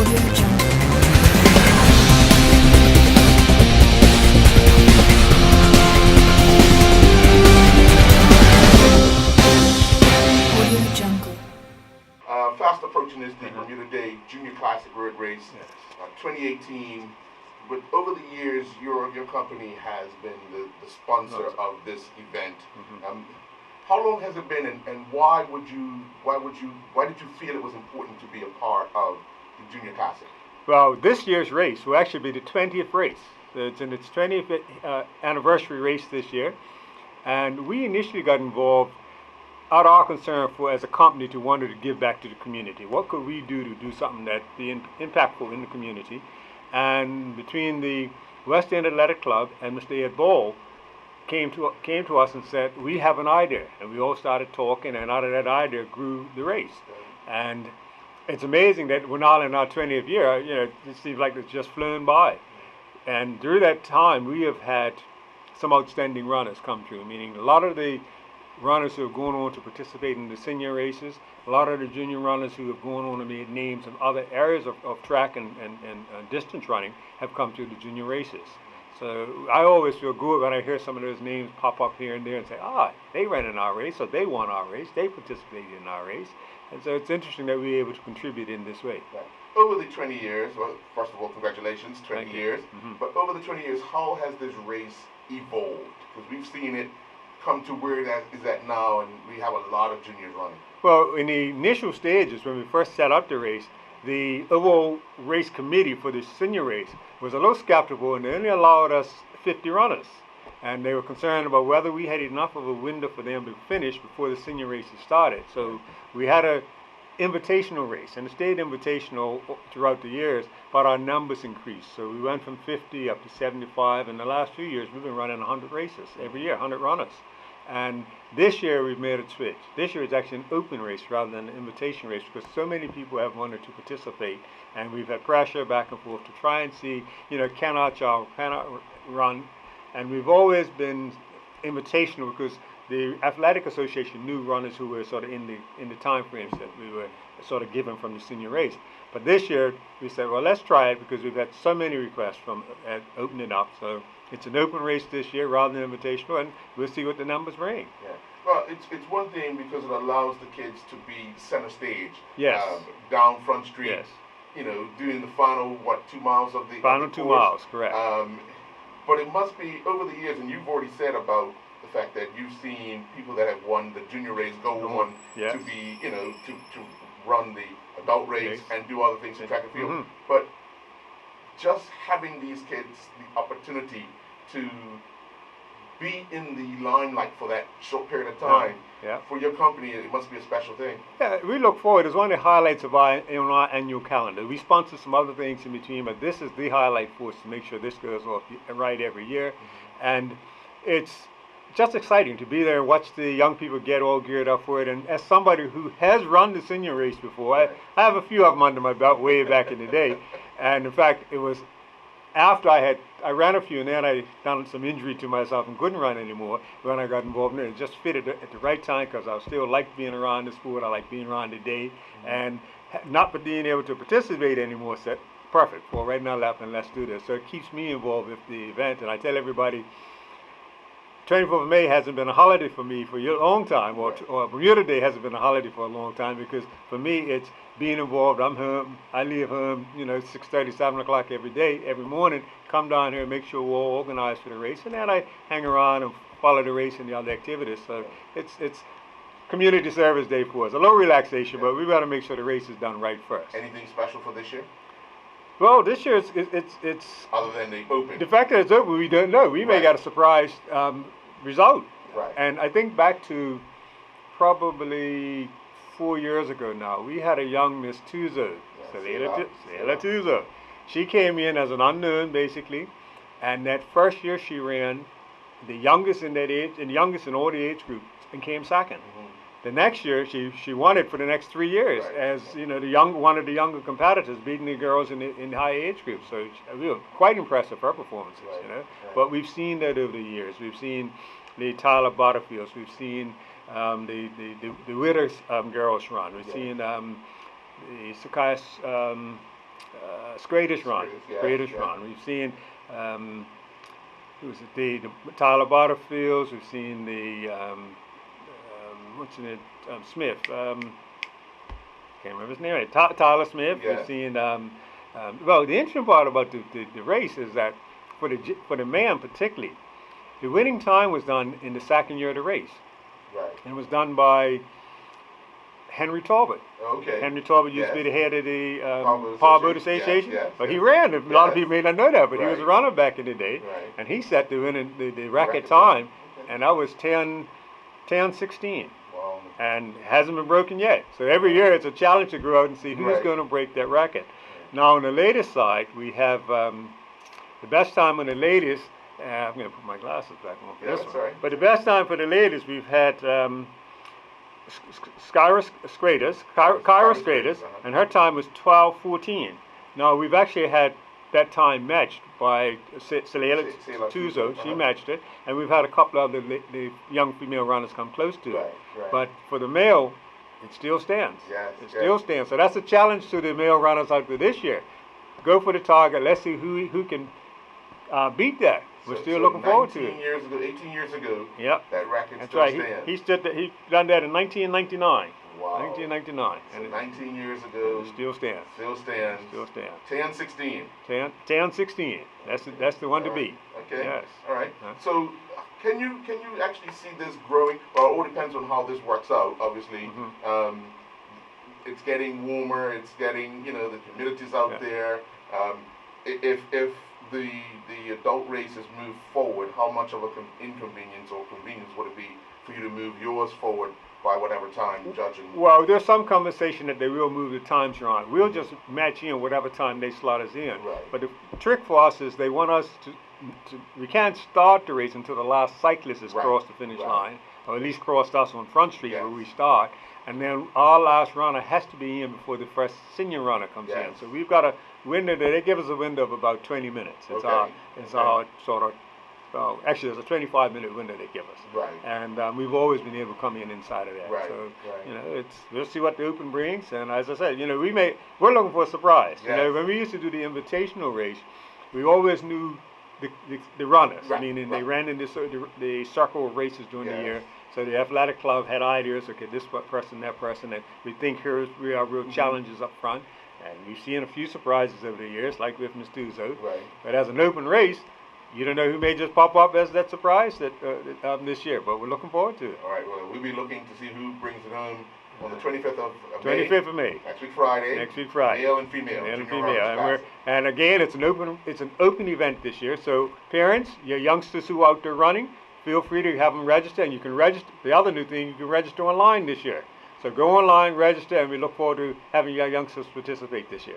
Fast approaching is the Bermuda Day Junior Classic Road Race, 2018. But over the years, your company has been the sponsor of this event. How long has it been, and why did you feel it was important to be a part of the Junior Classic? Well, this year's race will actually be the 20th race. It's in its 20th anniversary race this year, and we initially got involved out of our concern for, as a company, to wanted to give back to the community. What could we do to do something that be impactful in the community? And between the West End Athletic Club and Mr. Ed Ball came to us and said, we have an idea. And we all started talking, and out of that idea grew the race. And it's amazing that we're now in our 20th year. It seems like it's just flown by. And through that time, we have had some outstanding runners come through, meaning a lot of the runners who have gone on to participate in the senior races, a lot of the junior runners who have gone on and made names in other areas of track and distance running have come to the junior races. So I always feel good when I hear some of those names pop up here and there and say, they ran in our race, or they won our race, they participated in our race. And so it's interesting that we're able to contribute in this way. Right. Over the 20 years, well, first of all, congratulations, 20 years. But over the 20 years, how has this race evolved? Because we've seen it come to where it is at now, and we have a lot of juniors running. Well, in the initial stages, when we first set up the race, the overall race committee for the senior race was a little skeptical, and they only allowed us 50 runners. And they were concerned about whether we had enough of a window for them to finish before the senior races started. So we had a invitational race, and it stayed invitational throughout the years, but our numbers increased. So we went from 50 up to 75. In the last few years, we've been running 100 races every year, 100 runners. And this year we've made a switch. This year it's actually an open race rather than an invitation race, because so many people have wanted to participate, and we've had pressure back and forth to try and see, can our child, run? And we've always been invitational because the Athletic Association knew runners who were sort of in the time frames that we were sort of given from the senior race. But this year we said, well, let's try it, because we've had so many requests from opening up. So it's an open race this year rather than invitational, and we'll see what the numbers bring. Yeah. Well, it's one thing because it allows the kids to be center stage. Yes. Down Front Street. Yes. Doing the final 2 miles of the final 2 miles, correct. But it must be over the years, and you've already said about the fact that you've seen people that have won the junior race go on to be, to run the adult race and do other things in track and field. But just having these kids the opportunity to be in the limelight for that short period of time, for your company, it must be a special thing. Yeah, we look forward. It's one of the highlights of our annual calendar. We sponsor some other things in between, but this is the highlight for us to make sure this goes off right every year. And it's just exciting to be there and watch the young people get all geared up for it. And as somebody who has run the senior race before, I have a few of them under my belt way back in the day. And in fact, it was after I ran a few, and then I found some injury to myself and couldn't run anymore when I got involved in it. It just fitted at the right time, because I still like being around the sport. I like being around the day, and not being able to participate anymore said, perfect, well, right now, let's do this. So it keeps me involved with the event, and I tell everybody, 24th of May hasn't been a holiday for me for a long time, or Bermuda Day hasn't been a holiday for a long time, because for me it's being involved. I'm home, I leave home, 6:30, 7 o'clock every day, every morning, come down here and make sure we're all organized for the race, and then I hang around and follow the race and the other activities. So it's community service day for us. A little relaxation, but we've got to make sure the race is done right first. Anything special for this year? Well, this year it's other than the open. The fact that it's open, we don't know. We may get a surprise result. Right. And I think back to probably 4 years ago now, we had a young Miss Tuzo, Sailor Tuzo. She came in as an unknown, basically, and that first year she ran the youngest in that age, and youngest in all the age groups, and came second. The next year, she won it for the next 3 years, as one of the younger competitors, beating the girls in the high age group. So we were quite impressed with her performances, But we've seen that over the years. We've seen the Tyler Butterfields. We've seen the Witters girls run. We've seen the Sakai's Scradish run. Scradish run. We've seen who was it? The Tyler Butterfields. We've seen the what's in it? Smith. Can't remember his name. Tyler Smith. Yeah. We've seen. Well, the interesting part about the race is that for the man particularly, the winning time was done in the second year of the race. Right. And it was done by Henry Talbot. Okay. Henry Talbot used to be the head of the Powerboat Association, but he ran. A lot of people may not know that, but he was a runner back in the day, and he set the winning the record time, and that was 10:16. Wow. And hasn't been broken yet. So every year it's a challenge to go out and see who's going to break that record. Now on the latest side, we have the best time on the latest. I'm going to put my glasses back on for this one. Right. But the best time for the latest, we've had Kyra Skradis, and her time was 12:14. Now we've actually had that time matched by Celia Tuzo. She matched it, and we've had a couple of the young female runners come close to it. Right. But for the male, it still stands. It still stands. So that's a challenge to the male runners out there this year. Go for the target. Let's see who can beat that. We're still looking forward to it. 18 years ago, yep. That record That's still right. stands. He done that in 1999. Wow. 1999. So 19 years ago. It still stands. Still stands. Still stands. 10:16. 10:16. That's the one to beat. Okay. Yes. All right. So can you actually see this growing? Well, it all depends on how this works out. Obviously, it's getting warmer. It's getting the humidity's out there. If the adult races move forward, how much of an inconvenience or convenience would it be for you to move yours forward by whatever time, judging? Well, there's some conversation that they will move the times around. We'll just match in whatever time they slot us in. Right. But the trick for us is they want us to we can't start the race until the last cyclist has crossed the finish line, or at least crossed us on Front Street where we start. And then our last runner has to be in before the first senior runner comes in. So we've got a window there. They give us a window of about 20 minutes. It's our sort of, actually there's a 25-minute window they give us. Right. And we've always been able to come in inside of that. Right. So, we'll see what the Open brings. And as I said, we're looking for a surprise. Yes. When we used to do the invitational race, we always knew the runners. Right. Meaning they ran in the circle of races during the year. So the athletic club had ideas, okay, this person, that person, and we think we are real challenges up front. And we've seen a few surprises over the years, like with Ms. Tuzo. Right. But as an open race, you don't know who may just pop up as that surprise this year. But we're looking forward to it. All right, well, we'll be looking to see who brings it home on the 25th of May. 25th of May. Next week Friday. Male and female. Male and female. And again, it's an open event this year. So parents, your youngsters who are out there running, feel free to have them register, and you can register. The other new thing, you can register online this year. So go online, register, and we look forward to having your youngsters participate this year.